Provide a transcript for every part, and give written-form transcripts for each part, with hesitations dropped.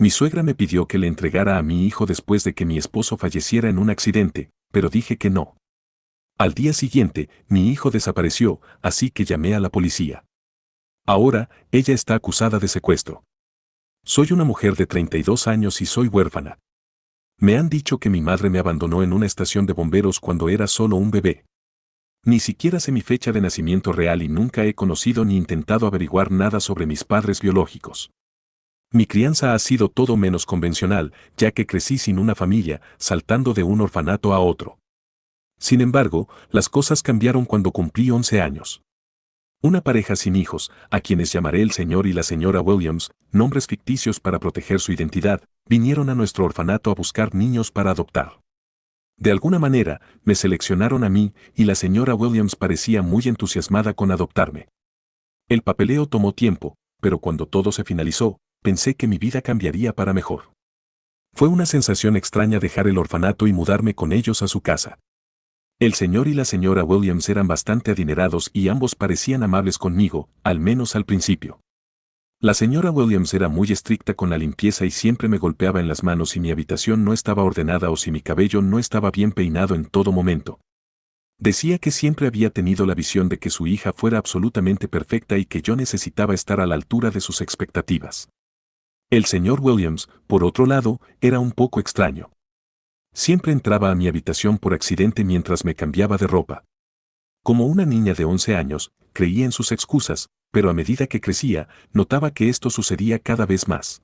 Mi suegra me pidió que le entregara a mi hijo después de que mi esposo falleciera en un accidente, pero dije que no. Al día siguiente, mi hijo desapareció, así que llamé a la policía. Ahora, ella está acusada de secuestro. Soy una mujer de 32 años y soy huérfana. Me han dicho que mi madre me abandonó en una estación de bomberos cuando era solo un bebé. Ni siquiera sé mi fecha de nacimiento real y nunca he conocido ni intentado averiguar nada sobre mis padres biológicos. Mi crianza ha sido todo menos convencional, ya que crecí sin una familia, saltando de un orfanato a otro. Sin embargo, las cosas cambiaron cuando cumplí 11 años. Una pareja sin hijos, a quienes llamaré el señor y la señora Williams, nombres ficticios para proteger su identidad, vinieron a nuestro orfanato a buscar niños para adoptar. De alguna manera, me seleccionaron a mí, y la señora Williams parecía muy entusiasmada con adoptarme. El papeleo tomó tiempo, pero cuando todo se finalizó, pensé que mi vida cambiaría para mejor. Fue una sensación extraña dejar el orfanato y mudarme con ellos a su casa. El señor y la señora Williams eran bastante adinerados y ambos parecían amables conmigo, al menos al principio. La señora Williams era muy estricta con la limpieza y siempre me golpeaba en las manos si mi habitación no estaba ordenada o si mi cabello no estaba bien peinado en todo momento. Decía que siempre había tenido la visión de que su hija fuera absolutamente perfecta y que yo necesitaba estar a la altura de sus expectativas. El señor Williams, por otro lado, era un poco extraño. Siempre entraba a mi habitación por accidente mientras me cambiaba de ropa. Como una niña de 11 años, creía en sus excusas, pero a medida que crecía, notaba que esto sucedía cada vez más.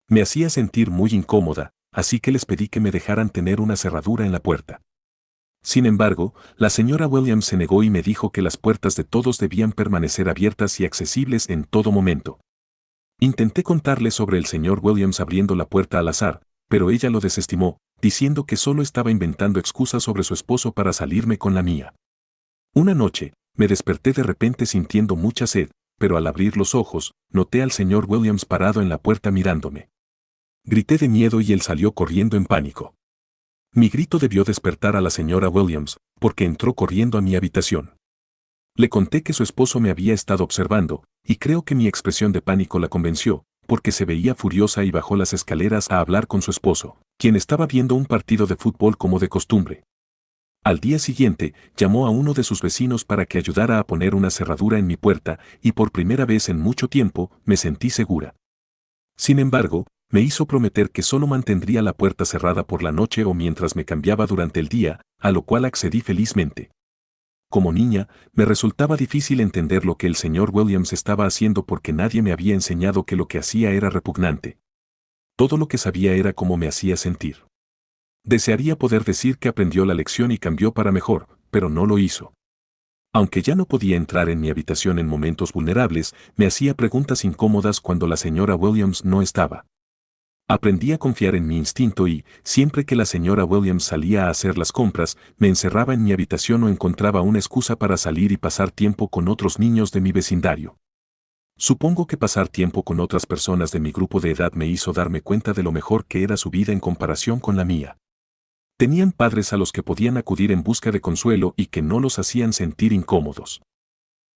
Me hacía sentir muy incómoda, así que les pedí que me dejaran tener una cerradura en la puerta. Sin embargo, la señora Williams se negó y me dijo que las puertas de todos debían permanecer abiertas y accesibles en todo momento. Intenté contarle sobre el señor Williams abriendo la puerta al azar, pero ella lo desestimó, diciendo que solo estaba inventando excusas sobre su esposo para salirme con la mía. Una noche, me desperté de repente sintiendo mucha sed, pero al abrir los ojos, noté al señor Williams parado en la puerta mirándome. Grité de miedo y él salió corriendo en pánico. Mi grito debió despertar a la señora Williams, porque entró corriendo a mi habitación. Le conté que su esposo me había estado observando, y creo que mi expresión de pánico la convenció, porque se veía furiosa y bajó las escaleras a hablar con su esposo, quien estaba viendo un partido de fútbol como de costumbre. Al día siguiente, llamó a uno de sus vecinos para que ayudara a poner una cerradura en mi puerta, y por primera vez en mucho tiempo, me sentí segura. Sin embargo, me hizo prometer que solo mantendría la puerta cerrada por la noche o mientras me cambiaba durante el día, a lo cual accedí felizmente. Como niña, me resultaba difícil entender lo que el señor Williams estaba haciendo porque nadie me había enseñado que lo que hacía era repugnante. Todo lo que sabía era cómo me hacía sentir. Desearía poder decir que aprendió la lección y cambió para mejor, pero no lo hizo. Aunque ya no podía entrar en mi habitación en momentos vulnerables, me hacía preguntas incómodas cuando la señora Williams no estaba. Aprendí a confiar en mi instinto y, siempre que la señora Williams salía a hacer las compras, me encerraba en mi habitación o encontraba una excusa para salir y pasar tiempo con otros niños de mi vecindario. Supongo que pasar tiempo con otras personas de mi grupo de edad me hizo darme cuenta de lo mejor que era su vida en comparación con la mía. Tenían padres a los que podían acudir en busca de consuelo y que no los hacían sentir incómodos.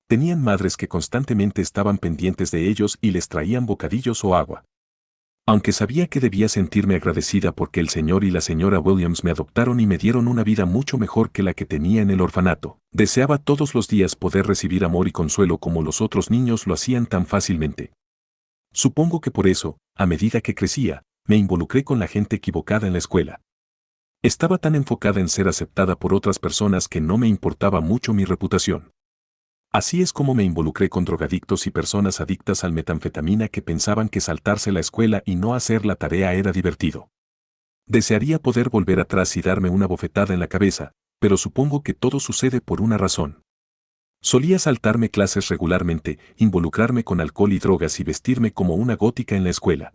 Tenían madres que constantemente estaban pendientes de ellos y les traían bocadillos o agua. Aunque sabía que debía sentirme agradecida porque el señor y la señora Williams me adoptaron y me dieron una vida mucho mejor que la que tenía en el orfanato, deseaba todos los días poder recibir amor y consuelo como los otros niños lo hacían tan fácilmente. Supongo que por eso, a medida que crecía, me involucré con la gente equivocada en la escuela. Estaba tan enfocada en ser aceptada por otras personas que no me importaba mucho mi reputación. Así es como me involucré con drogadictos y personas adictas al metanfetamina que pensaban que saltarse la escuela y no hacer la tarea era divertido. Desearía poder volver atrás y darme una bofetada en la cabeza, pero supongo que todo sucede por una razón. Solía saltarme clases regularmente, involucrarme con alcohol y drogas y vestirme como una gótica en la escuela.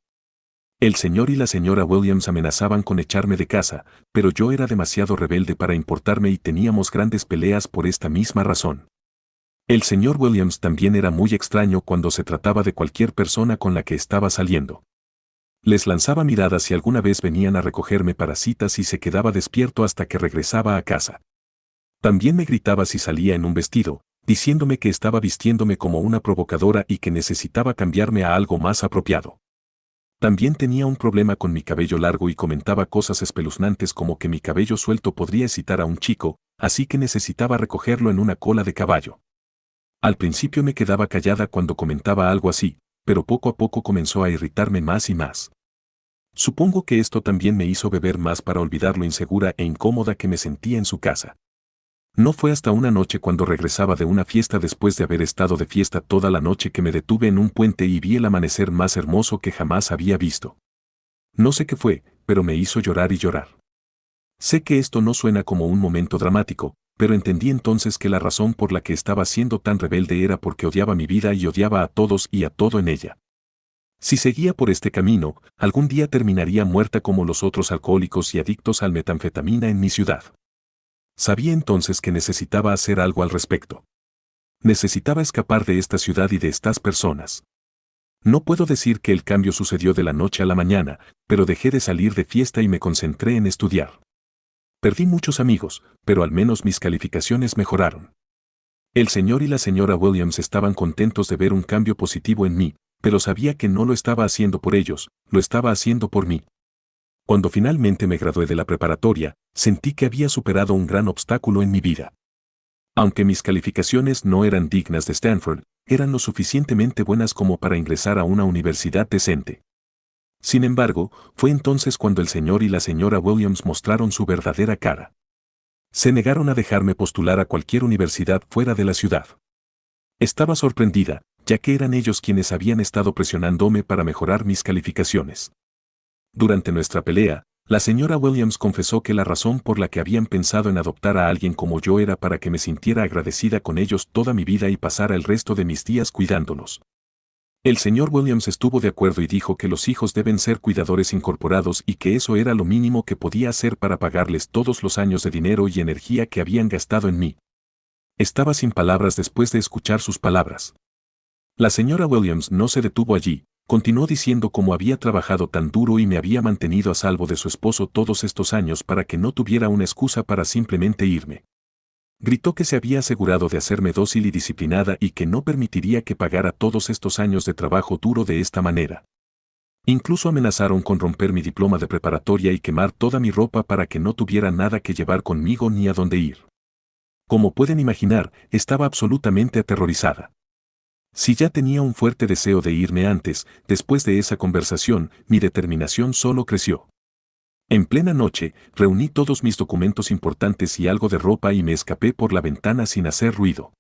El señor y la señora Williams amenazaban con echarme de casa, pero yo era demasiado rebelde para importarme y teníamos grandes peleas por esta misma razón. El señor Williams también era muy extraño cuando se trataba de cualquier persona con la que estaba saliendo. Les lanzaba miradas si alguna vez venían a recogerme para citas y se quedaba despierto hasta que regresaba a casa. También me gritaba si salía en un vestido, diciéndome que estaba vistiéndome como una provocadora y que necesitaba cambiarme a algo más apropiado. También tenía un problema con mi cabello largo y comentaba cosas espeluznantes como que mi cabello suelto podría excitar a un chico, así que necesitaba recogerlo en una cola de caballo. Al principio me quedaba callada cuando comentaba algo así, pero poco a poco comenzó a irritarme más y más. Supongo que esto también me hizo beber más para olvidar lo insegura e incómoda que me sentía en su casa. No fue hasta una noche cuando regresaba de una fiesta después de haber estado de fiesta toda la noche que me detuve en un puente y vi el amanecer más hermoso que jamás había visto. No sé qué fue, pero me hizo llorar y llorar. Sé que esto no suena como un momento dramático, pero entendí entonces que la razón por la que estaba siendo tan rebelde era porque odiaba mi vida y odiaba a todos y a todo en ella. Si seguía por este camino, algún día terminaría muerta como los otros alcohólicos y adictos al metanfetamina en mi ciudad. Sabía entonces que necesitaba hacer algo al respecto. Necesitaba escapar de esta ciudad y de estas personas. No puedo decir que el cambio sucedió de la noche a la mañana, pero dejé de salir de fiesta y me concentré en estudiar. Perdí muchos amigos, pero al menos mis calificaciones mejoraron. El señor y la señora Williams estaban contentos de ver un cambio positivo en mí, pero sabía que no lo estaba haciendo por ellos, lo estaba haciendo por mí. Cuando finalmente me gradué de la preparatoria, sentí que había superado un gran obstáculo en mi vida. Aunque mis calificaciones no eran dignas de Stanford, eran lo suficientemente buenas como para ingresar a una universidad decente. Sin embargo, fue entonces cuando el señor y la señora Williams mostraron su verdadera cara. Se negaron a dejarme postular a cualquier universidad fuera de la ciudad. Estaba sorprendida, ya que eran ellos quienes habían estado presionándome para mejorar mis calificaciones. Durante nuestra pelea, la señora Williams confesó que la razón por la que habían pensado en adoptar a alguien como yo era para que me sintiera agradecida con ellos toda mi vida y pasara el resto de mis días cuidándolos. El señor Williams estuvo de acuerdo y dijo que los hijos deben ser cuidadores incorporados y que eso era lo mínimo que podía hacer para pagarles todos los años de dinero y energía que habían gastado en mí. Estaba sin palabras después de escuchar sus palabras. La señora Williams no se detuvo allí, continuó diciendo cómo había trabajado tan duro y me había mantenido a salvo de su esposo todos estos años para que no tuviera una excusa para simplemente irme. Gritó que se había asegurado de hacerme dócil y disciplinada y que no permitiría que pagara todos estos años de trabajo duro de esta manera. Incluso amenazaron con romper mi diploma de preparatoria y quemar toda mi ropa para que no tuviera nada que llevar conmigo ni a dónde ir. Como pueden imaginar, estaba absolutamente aterrorizada. Si ya tenía un fuerte deseo de irme antes, después de esa conversación, mi determinación solo creció. En plena noche, reuní todos mis documentos importantes y algo de ropa y me escapé por la ventana sin hacer ruido.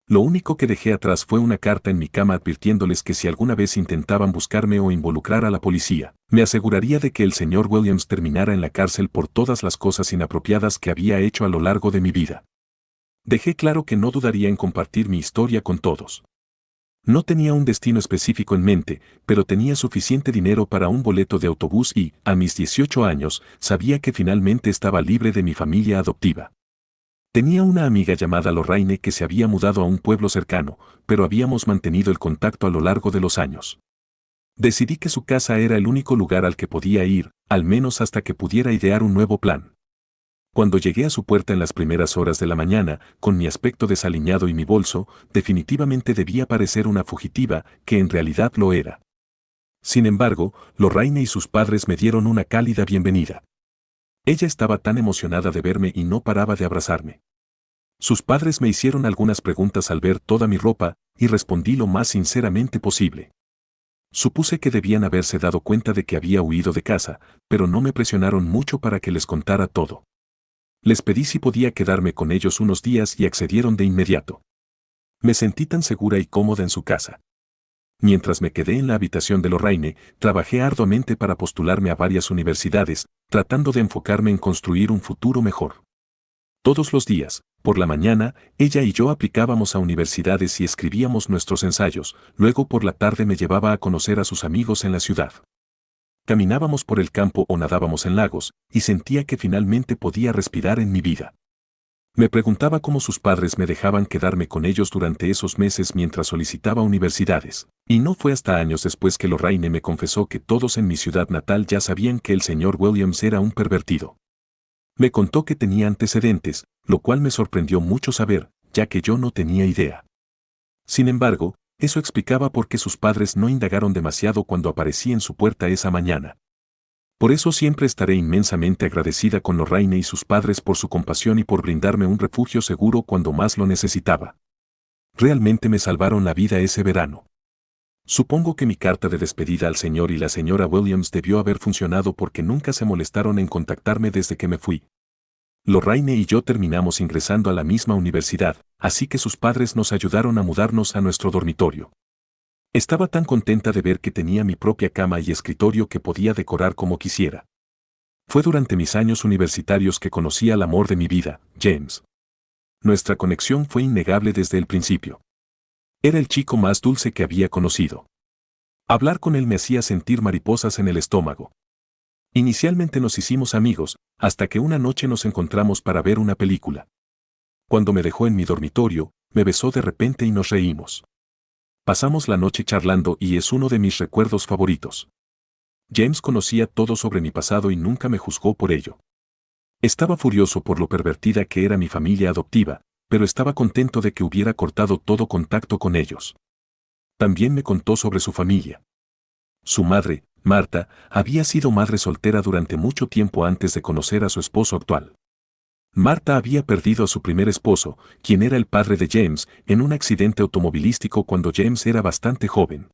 Lo único que dejé atrás fue una carta en mi cama advirtiéndoles que si alguna vez intentaban buscarme o involucrar a la policía, me aseguraría de que el señor Williams terminara en la cárcel por todas las cosas inapropiadas que había hecho a lo largo de mi vida. Dejé claro que no dudaría en compartir mi historia con todos. No tenía un destino específico en mente, pero tenía suficiente dinero para un boleto de autobús y, a mis 18 años, sabía que finalmente estaba libre de mi familia adoptiva. Tenía una amiga llamada Lorraine que se había mudado a un pueblo cercano, pero habíamos mantenido el contacto a lo largo de los años. Decidí que su casa era el único lugar al que podía ir, al menos hasta que pudiera idear un nuevo plan. Cuando llegué a su puerta en las primeras horas de la mañana, con mi aspecto desaliñado y mi bolso, definitivamente debía parecer una fugitiva, que en realidad lo era. Sin embargo, Lorraine y sus padres me dieron una cálida bienvenida. Ella estaba tan emocionada de verme y no paraba de abrazarme. Sus padres me hicieron algunas preguntas al ver toda mi ropa, y respondí lo más sinceramente posible. Supuse que debían haberse dado cuenta de que había huido de casa, pero no me presionaron mucho para que les contara todo. Les pedí si podía quedarme con ellos unos días y accedieron de inmediato. Me sentí tan segura y cómoda en su casa. Mientras me quedé en la habitación de Lorraine, trabajé arduamente para postularme a varias universidades, tratando de enfocarme en construir un futuro mejor. Todos los días, por la mañana, ella y yo aplicábamos a universidades y escribíamos nuestros ensayos, luego por la tarde me llevaba a conocer a sus amigos en la ciudad. Caminábamos por el campo o nadábamos en lagos, y sentía que finalmente podía respirar en mi vida. Me preguntaba cómo sus padres me dejaban quedarme con ellos durante esos meses mientras solicitaba universidades, y no fue hasta años después que Lorraine me confesó que todos en mi ciudad natal ya sabían que el señor Williams era un pervertido. Me contó que tenía antecedentes, lo cual me sorprendió mucho saber, ya que yo no tenía idea. Sin embargo, Eso explicaba por qué sus padres no indagaron demasiado cuando aparecí en su puerta esa mañana. Por eso siempre estaré inmensamente agradecida con Lorraine y sus padres por su compasión y por brindarme un refugio seguro cuando más lo necesitaba. Realmente me salvaron la vida ese verano. Supongo que mi carta de despedida al señor y la señora Williams debió haber funcionado porque nunca se molestaron en contactarme desde que me fui. Lorraine y yo terminamos ingresando a la misma universidad, así que sus padres nos ayudaron a mudarnos a nuestro dormitorio. Estaba tan contenta de ver que tenía mi propia cama y escritorio que podía decorar como quisiera. Fue durante mis años universitarios que conocí al amor de mi vida, James. Nuestra conexión fue innegable desde el principio. Era el chico más dulce que había conocido. Hablar con él me hacía sentir mariposas en el estómago. Inicialmente nos hicimos amigos, hasta que una noche nos encontramos para ver una película. Cuando me dejó en mi dormitorio, me besó de repente y nos reímos. Pasamos la noche charlando y es uno de mis recuerdos favoritos. James conocía todo sobre mi pasado y nunca me juzgó por ello. Estaba furioso por lo pervertida que era mi familia adoptiva, pero estaba contento de que hubiera cortado todo contacto con ellos. También me contó sobre su familia. Su madre, Marta, había sido madre soltera durante mucho tiempo antes de conocer a su esposo actual. Marta había perdido a su primer esposo, quien era el padre de James, en un accidente automovilístico cuando James era bastante joven.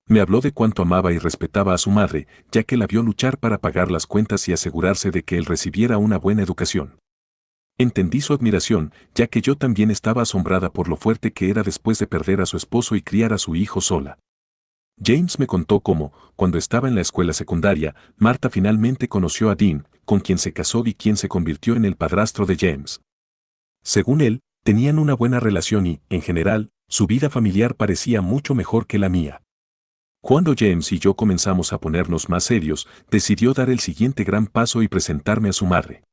Me habló de cuánto amaba y respetaba a su madre, ya que la vio luchar para pagar las cuentas y asegurarse de que él recibiera una buena educación. Entendí su admiración, ya que yo también estaba asombrada por lo fuerte que era después de perder a su esposo y criar a su hijo sola. James me contó cómo, cuando estaba en la escuela secundaria, Marta finalmente conoció a Dean, con quien se casó y quien se convirtió en el padrastro de James. Según él, tenían una buena relación y, en general, su vida familiar parecía mucho mejor que la mía. Cuando James y yo comenzamos a ponernos más serios, decidió dar el siguiente gran paso y presentarme a su madre.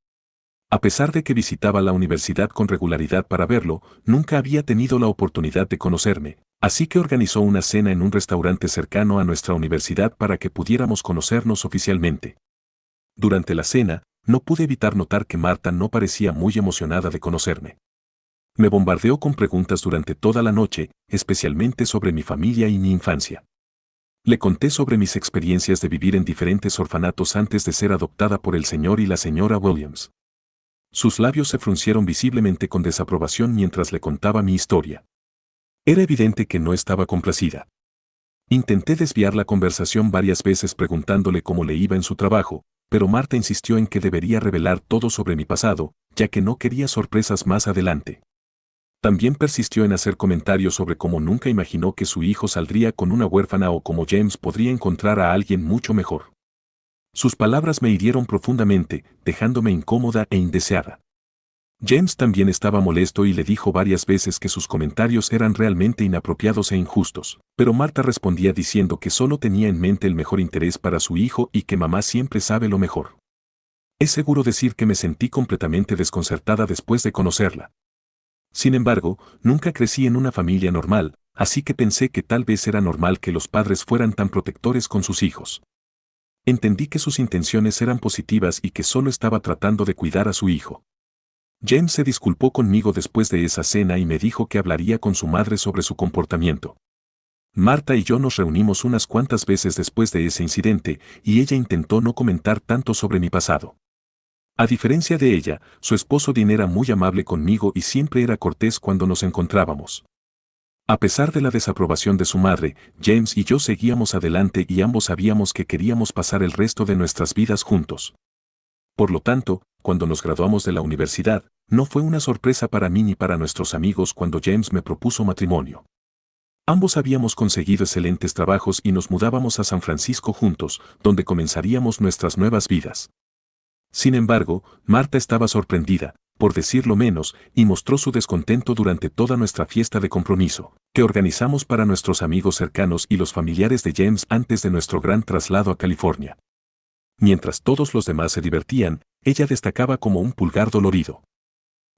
A pesar de que visitaba la universidad con regularidad para verlo, nunca había tenido la oportunidad de conocerme, así que organizó una cena en un restaurante cercano a nuestra universidad para que pudiéramos conocernos oficialmente. Durante la cena, no pude evitar notar que Marta no parecía muy emocionada de conocerme. Me bombardeó con preguntas durante toda la noche, especialmente sobre mi familia y mi infancia. Le conté sobre mis experiencias de vivir en diferentes orfanatos antes de ser adoptada por el señor y la señora Williams. Sus labios se fruncieron visiblemente con desaprobación mientras le contaba mi historia. Era evidente que no estaba complacida. Intenté desviar la conversación varias veces preguntándole cómo le iba en su trabajo, pero Marta insistió en que debería revelar todo sobre mi pasado, ya que no quería sorpresas más adelante. También persistió en hacer comentarios sobre cómo nunca imaginó que su hijo saldría con una huérfana o cómo James podría encontrar a alguien mucho mejor. Sus palabras me hirieron profundamente, dejándome incómoda e indeseada. James también estaba molesto y le dijo varias veces que sus comentarios eran realmente inapropiados e injustos, pero Marta respondía diciendo que solo tenía en mente el mejor interés para su hijo y que mamá siempre sabe lo mejor. Es seguro decir que me sentí completamente desconcertada después de conocerla. Sin embargo, nunca crecí en una familia normal, así que pensé que tal vez era normal que los padres fueran tan protectores con sus hijos. Entendí que sus intenciones eran positivas y que solo estaba tratando de cuidar a su hijo. James se disculpó conmigo después de esa cena y me dijo que hablaría con su madre sobre su comportamiento. Marta y yo nos reunimos unas cuantas veces después de ese incidente y ella intentó no comentar tanto sobre mi pasado. A diferencia de ella, su esposo Dean era muy amable conmigo y siempre era cortés cuando nos encontrábamos. A pesar de la desaprobación de su madre, James y yo seguíamos adelante y ambos sabíamos que queríamos pasar el resto de nuestras vidas juntos. Por lo tanto, cuando nos graduamos de la universidad, no fue una sorpresa para mí ni para nuestros amigos cuando James me propuso matrimonio. Ambos habíamos conseguido excelentes trabajos y nos mudábamos a San Francisco juntos, donde comenzaríamos nuestras nuevas vidas. Sin embargo, Marta estaba sorprendida, por decirlo menos, y mostró su descontento durante toda nuestra fiesta de compromiso, que organizamos para nuestros amigos cercanos y los familiares de James antes de nuestro gran traslado a California. Mientras todos los demás se divertían, ella destacaba como un pulgar dolorido.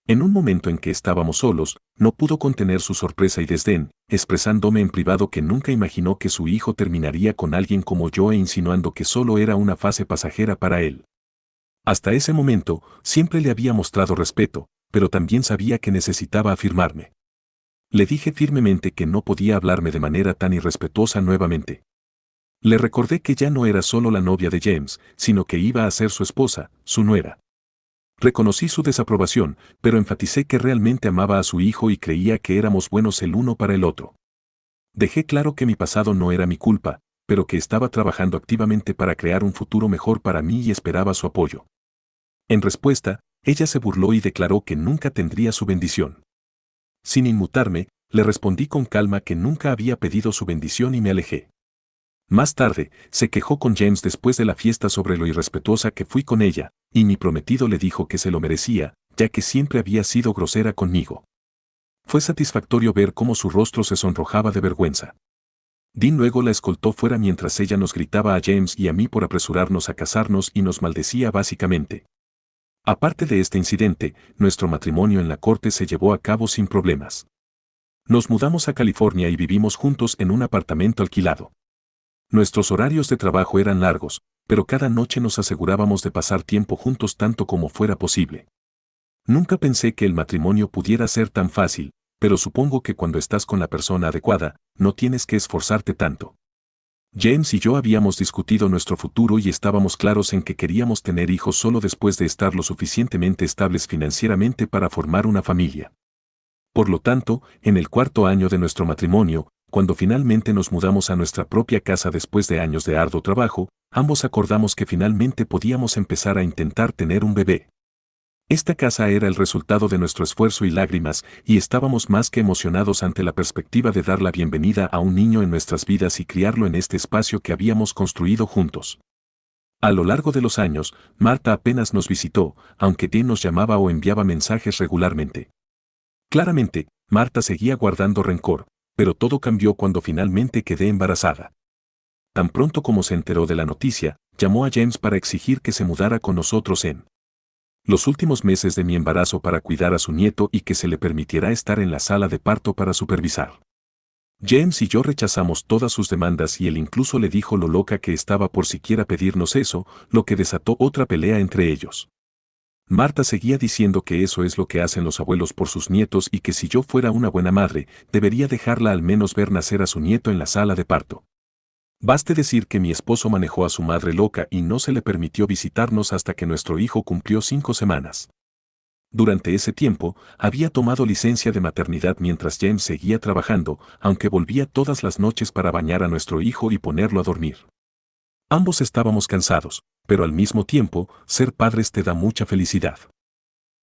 En un momento en que estábamos solos, no pudo contener su sorpresa y desdén, expresándome en privado que nunca imaginó que su hijo terminaría con alguien como yo e insinuando que solo era una fase pasajera para él. Hasta ese momento, siempre le había mostrado respeto, pero también sabía que necesitaba afirmarme. Le dije firmemente que no podía hablarme de manera tan irrespetuosa nuevamente. Le recordé que ya no era solo la novia de James, sino que iba a ser su esposa, su nuera. Reconocí su desaprobación, pero enfaticé que realmente amaba a su hijo y creía que éramos buenos el uno para el otro. Dejé claro que mi pasado no era mi culpa, pero que estaba trabajando activamente para crear un futuro mejor para mí y esperaba su apoyo. En respuesta, ella se burló y declaró que nunca tendría su bendición. Sin inmutarme, le respondí con calma que nunca había pedido su bendición y me alejé. Más tarde, se quejó con James después de la fiesta sobre lo irrespetuosa que fui con ella, y mi prometido le dijo que se lo merecía, ya que siempre había sido grosera conmigo. Fue satisfactorio ver cómo su rostro se sonrojaba de vergüenza. Dean luego la escoltó fuera mientras ella nos gritaba a James y a mí por apresurarnos a casarnos y nos maldecía básicamente. Aparte de este incidente, nuestro matrimonio en la corte se llevó a cabo sin problemas. Nos mudamos a California y vivimos juntos en un apartamento alquilado. Nuestros horarios de trabajo eran largos, pero cada noche nos asegurábamos de pasar tiempo juntos tanto como fuera posible. Nunca pensé que el matrimonio pudiera ser tan fácil, pero supongo que cuando estás con la persona adecuada, no tienes que esforzarte tanto. James y yo habíamos discutido nuestro futuro y estábamos claros en que queríamos tener hijos solo después de estar lo suficientemente estables financieramente para formar una familia. Por lo tanto, en el cuarto año de nuestro matrimonio, cuando finalmente nos mudamos a nuestra propia casa después de años de arduo trabajo, ambos acordamos que finalmente podíamos empezar a intentar tener un bebé. Esta casa era el resultado de nuestro esfuerzo y lágrimas, y estábamos más que emocionados ante la perspectiva de dar la bienvenida a un niño en nuestras vidas y criarlo en este espacio que habíamos construido juntos. A lo largo de los años, Marta apenas nos visitó, aunque Dean nos llamaba o enviaba mensajes regularmente. Claramente, Marta seguía guardando rencor, pero todo cambió cuando finalmente quedé embarazada. Tan pronto como se enteró de la noticia, llamó a James para exigir que se mudara con nosotros en los últimos meses de mi embarazo para cuidar a su nieto y que se le permitiera estar en la sala de parto para supervisar. James y yo rechazamos todas sus demandas y él incluso le dijo lo loca que estaba por siquiera pedirnos eso, lo que desató otra pelea entre ellos. Marta seguía diciendo que eso es lo que hacen los abuelos por sus nietos y que si yo fuera una buena madre, debería dejarla al menos ver nacer a su nieto en la sala de parto. Baste decir que mi esposo manejó a su madre loca y no se le permitió visitarnos hasta que nuestro hijo cumplió 5 semanas. Durante ese tiempo, había tomado licencia de maternidad mientras James seguía trabajando, aunque volvía todas las noches para bañar a nuestro hijo y ponerlo a dormir. Ambos estábamos cansados, pero al mismo tiempo, ser padres te da mucha felicidad.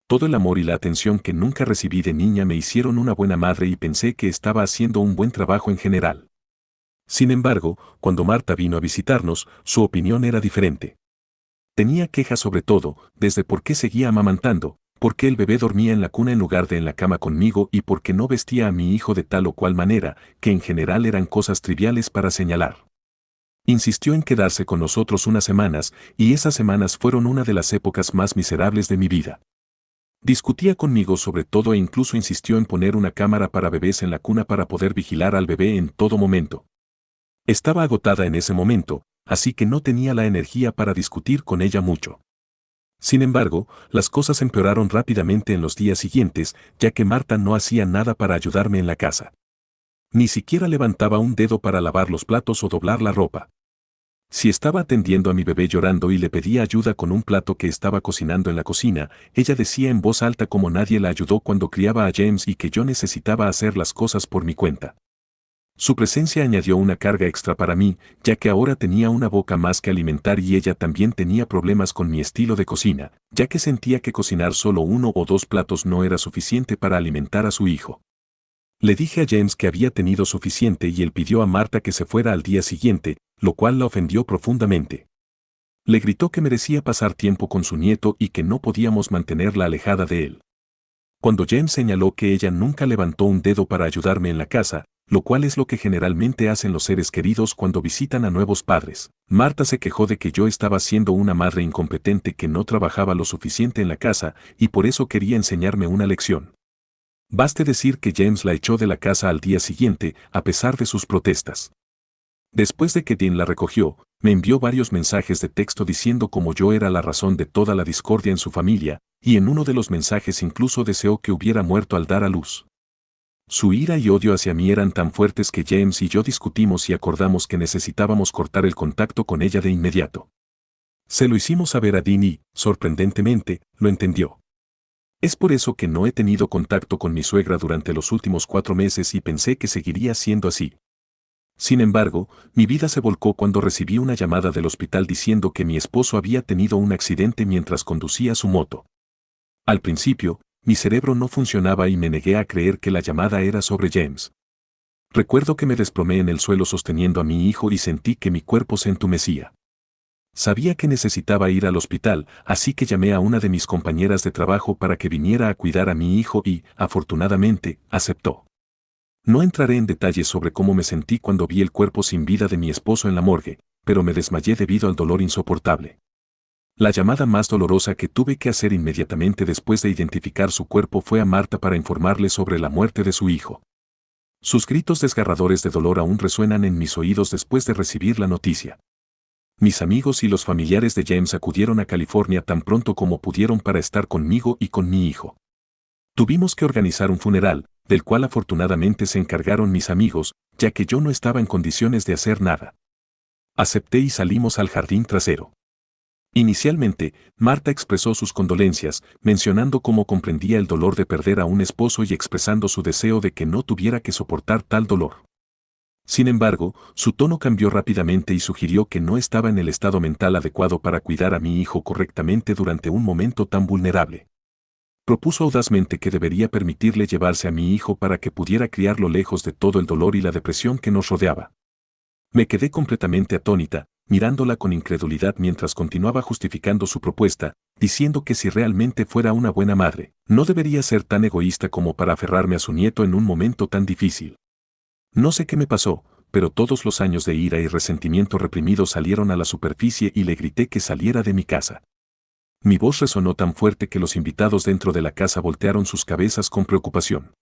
Todo el amor y la atención que nunca recibí de niña me hicieron una buena madre y pensé que estaba haciendo un buen trabajo en general. Sin embargo, cuando Marta vino a visitarnos, su opinión era diferente. Tenía quejas sobre todo, desde por qué seguía amamantando, por qué el bebé dormía en la cuna en lugar de en la cama conmigo y por qué no vestía a mi hijo de tal o cual manera, que en general eran cosas triviales para señalar. Insistió en quedarse con nosotros unas semanas, y esas semanas fueron una de las épocas más miserables de mi vida. Discutía conmigo sobre todo e incluso insistió en poner una cámara para bebés en la cuna para poder vigilar al bebé en todo momento. Estaba agotada en ese momento, así que no tenía la energía para discutir con ella mucho. Sin embargo, las cosas empeoraron rápidamente en los días siguientes, ya que Marta no hacía nada para ayudarme en la casa. Ni siquiera levantaba un dedo para lavar los platos o doblar la ropa. Si estaba atendiendo a mi bebé llorando y le pedía ayuda con un plato que estaba cocinando en la cocina, ella decía en voz alta como nadie la ayudó cuando criaba a James y que yo necesitaba hacer las cosas por mi cuenta. Su presencia añadió una carga extra para mí, ya que ahora tenía una boca más que alimentar y ella también tenía problemas con mi estilo de cocina, ya que sentía que cocinar solo 1 o 2 platos no era suficiente para alimentar a su hijo. Le dije a James que había tenido suficiente y él pidió a Marta que se fuera al día siguiente, lo cual la ofendió profundamente. Le gritó que merecía pasar tiempo con su nieto y que no podíamos mantenerla alejada de él. Cuando James señaló que ella nunca levantó un dedo para ayudarme en la casa, lo cual es lo que generalmente hacen los seres queridos cuando visitan a nuevos padres, Marta se quejó de que yo estaba siendo una madre incompetente que no trabajaba lo suficiente en la casa y por eso quería enseñarme una lección. Baste decir que James la echó de la casa al día siguiente, a pesar de sus protestas. Después de que Dean la recogió, me envió varios mensajes de texto diciendo cómo yo era la razón de toda la discordia en su familia, y en uno de los mensajes incluso deseó que hubiera muerto al dar a luz. Su ira y odio hacia mí eran tan fuertes que James y yo discutimos y acordamos que necesitábamos cortar el contacto con ella de inmediato. Se lo hicimos saber a Dean y, sorprendentemente, lo entendió. Es por eso que no he tenido contacto con mi suegra durante los últimos 4 meses y pensé que seguiría siendo así. Sin embargo, mi vida se volcó cuando recibí una llamada del hospital diciendo que mi esposo había tenido un accidente mientras conducía su moto. Al principio, mi cerebro no funcionaba y me negué a creer que la llamada era sobre James. Recuerdo que me desplomé en el suelo sosteniendo a mi hijo y sentí que mi cuerpo se entumecía. Sabía que necesitaba ir al hospital, así que llamé a una de mis compañeras de trabajo para que viniera a cuidar a mi hijo y, afortunadamente, aceptó. No entraré en detalles sobre cómo me sentí cuando vi el cuerpo sin vida de mi esposo en la morgue, pero me desmayé debido al dolor insoportable. La llamada más dolorosa que tuve que hacer inmediatamente después de identificar su cuerpo fue a Marta para informarle sobre la muerte de su hijo. Sus gritos desgarradores de dolor aún resuenan en mis oídos después de recibir la noticia. Mis amigos y los familiares de James acudieron a California tan pronto como pudieron para estar conmigo y con mi hijo. Tuvimos que organizar un funeral, del cual afortunadamente se encargaron mis amigos, ya que yo no estaba en condiciones de hacer nada. Acepté y salimos al jardín trasero. Inicialmente, Marta expresó sus condolencias, mencionando cómo comprendía el dolor de perder a un esposo y expresando su deseo de que no tuviera que soportar tal dolor. Sin embargo, su tono cambió rápidamente y sugirió que no estaba en el estado mental adecuado para cuidar a mi hijo correctamente durante un momento tan vulnerable. Propuso audazmente que debería permitirle llevarse a mi hijo para que pudiera criarlo lejos de todo el dolor y la depresión que nos rodeaba. Me quedé completamente atónita, mirándola con incredulidad mientras continuaba justificando su propuesta, diciendo que si realmente fuera una buena madre, no debería ser tan egoísta como para aferrarme a su nieto en un momento tan difícil. No sé qué me pasó, pero todos los años de ira y resentimiento reprimidos salieron a la superficie y le grité que saliera de mi casa. Mi voz resonó tan fuerte que los invitados dentro de la casa voltearon sus cabezas con preocupación.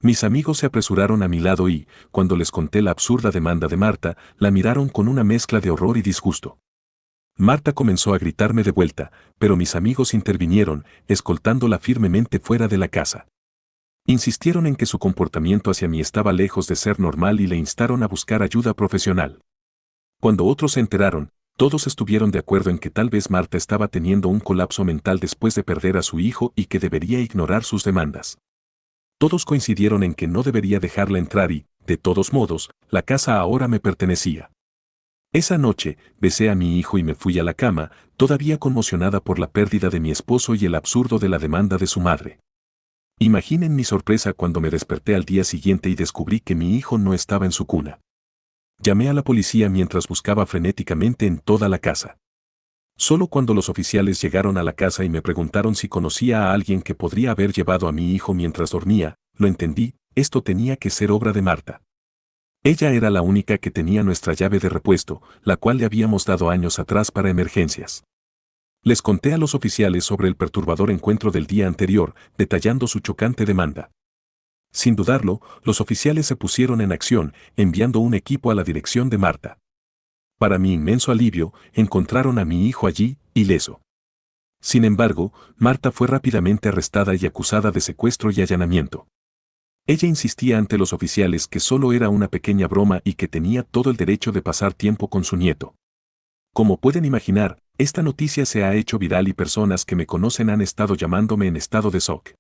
Mis amigos se apresuraron a mi lado y, cuando les conté la absurda demanda de Marta, la miraron con una mezcla de horror y disgusto. Marta comenzó a gritarme de vuelta, pero mis amigos intervinieron, escoltándola firmemente fuera de la casa. Insistieron en que su comportamiento hacia mí estaba lejos de ser normal y le instaron a buscar ayuda profesional. Cuando otros se enteraron, todos estuvieron de acuerdo en que tal vez Marta estaba teniendo un colapso mental después de perder a su hijo y que debería ignorar sus demandas. Todos coincidieron en que no debería dejarla entrar y, de todos modos, la casa ahora me pertenecía. Esa noche, besé a mi hijo y me fui a la cama, todavía conmocionada por la pérdida de mi esposo y el absurdo de la demanda de su madre. Imaginen mi sorpresa cuando me desperté al día siguiente y descubrí que mi hijo no estaba en su cuna. Llamé a la policía mientras buscaba frenéticamente en toda la casa. Solo cuando los oficiales llegaron a la casa y me preguntaron si conocía a alguien que podría haber llevado a mi hijo mientras dormía, lo entendí, esto tenía que ser obra de Marta. Ella era la única que tenía nuestra llave de repuesto, la cual le habíamos dado años atrás para emergencias. Les conté a los oficiales sobre el perturbador encuentro del día anterior, detallando su chocante demanda. Sin dudarlo, los oficiales se pusieron en acción, enviando un equipo a la dirección de Marta. Para mi inmenso alivio, encontraron a mi hijo allí, ileso. Sin embargo, Marta fue rápidamente arrestada y acusada de secuestro y allanamiento. Ella insistía ante los oficiales que solo era una pequeña broma y que tenía todo el derecho de pasar tiempo con su nieto. Como pueden imaginar, esta noticia se ha hecho viral y personas que me conocen han estado llamándome en estado de shock.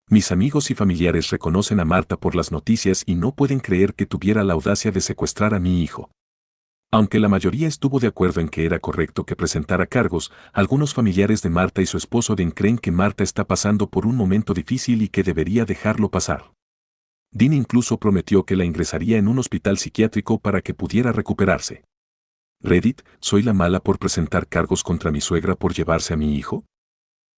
Mis amigos y familiares reconocen a Marta por las noticias y no pueden creer que tuviera la audacia de secuestrar a mi hijo. Aunque la mayoría estuvo de acuerdo en que era correcto que presentara cargos, algunos familiares de Marta y su esposo Dean creen que Marta está pasando por un momento difícil y que debería dejarlo pasar. Dean incluso prometió que la ingresaría en un hospital psiquiátrico para que pudiera recuperarse. Reddit, ¿soy la mala por presentar cargos contra mi suegra por llevarse a mi hijo?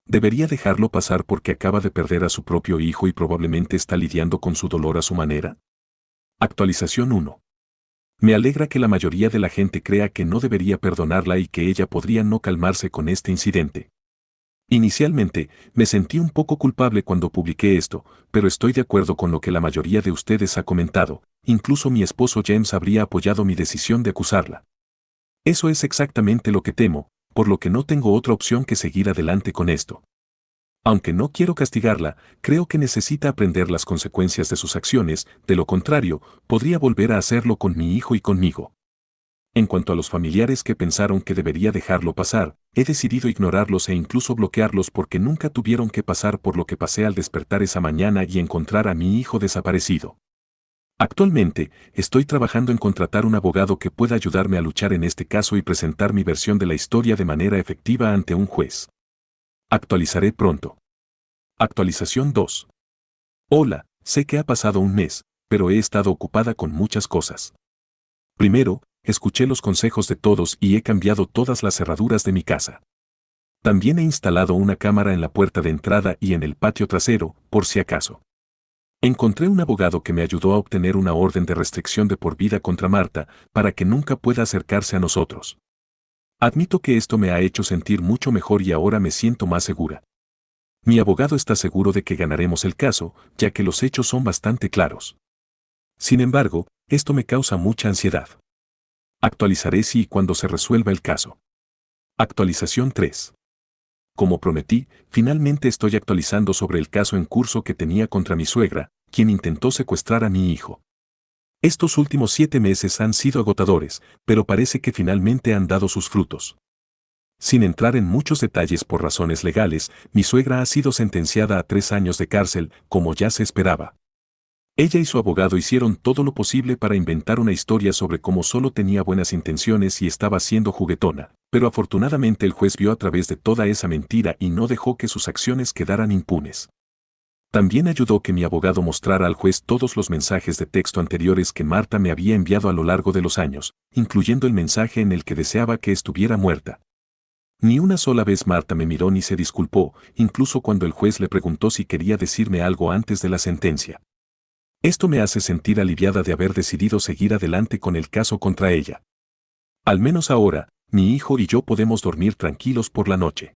¿Debería dejarlo pasar porque acaba de perder a su propio hijo y probablemente está lidiando con su dolor a su manera? Actualización 1. Me alegra que la mayoría de la gente crea que no debería perdonarla y que ella podría no calmarse con este incidente. Inicialmente, me sentí un poco culpable cuando publiqué esto, pero estoy de acuerdo con lo que la mayoría de ustedes ha comentado, incluso mi esposo James habría apoyado mi decisión de acusarla. Eso es exactamente lo que temo, por lo que no tengo otra opción que seguir adelante con esto. Aunque no quiero castigarla, creo que necesita aprender las consecuencias de sus acciones, de lo contrario, podría volver a hacerlo con mi hijo y conmigo. En cuanto a los familiares que pensaron que debería dejarlo pasar, he decidido ignorarlos e incluso bloquearlos porque nunca tuvieron que pasar por lo que pasé al despertar esa mañana y encontrar a mi hijo desaparecido. Actualmente, estoy trabajando en contratar un abogado que pueda ayudarme a luchar en este caso y presentar mi versión de la historia de manera efectiva ante un juez. Actualizaré pronto. Actualización 2. Hola, sé que ha pasado un mes, pero he estado ocupada con muchas cosas. Primero, escuché los consejos de todos y he cambiado todas las cerraduras de mi casa. También he instalado una cámara en la puerta de entrada y en el patio trasero, por si acaso. Encontré un abogado que me ayudó a obtener una orden de restricción de por vida contra Marta, para que nunca pueda acercarse a nosotros. Admito que esto me ha hecho sentir mucho mejor y ahora me siento más segura. Mi abogado está seguro de que ganaremos el caso, ya que los hechos son bastante claros. Sin embargo, esto me causa mucha ansiedad. Actualizaré si y cuando se resuelva el caso. Actualización 3. Como prometí, finalmente estoy actualizando sobre el caso en curso que tenía contra mi suegra, quien intentó secuestrar a mi hijo. Estos últimos 7 meses han sido agotadores, pero parece que finalmente han dado sus frutos. Sin entrar en muchos detalles por razones legales, mi suegra ha sido sentenciada a 3 años de cárcel, como ya se esperaba. Ella y su abogado hicieron todo lo posible para inventar una historia sobre cómo solo tenía buenas intenciones y estaba siendo juguetona, pero afortunadamente el juez vio a través de toda esa mentira y no dejó que sus acciones quedaran impunes. También ayudó que mi abogado mostrara al juez todos los mensajes de texto anteriores que Marta me había enviado a lo largo de los años, incluyendo el mensaje en el que deseaba que estuviera muerta. Ni una sola vez Marta me miró ni se disculpó, incluso cuando el juez le preguntó si quería decirme algo antes de la sentencia. Esto me hace sentir aliviada de haber decidido seguir adelante con el caso contra ella. Al menos ahora, mi hijo y yo podemos dormir tranquilos por la noche.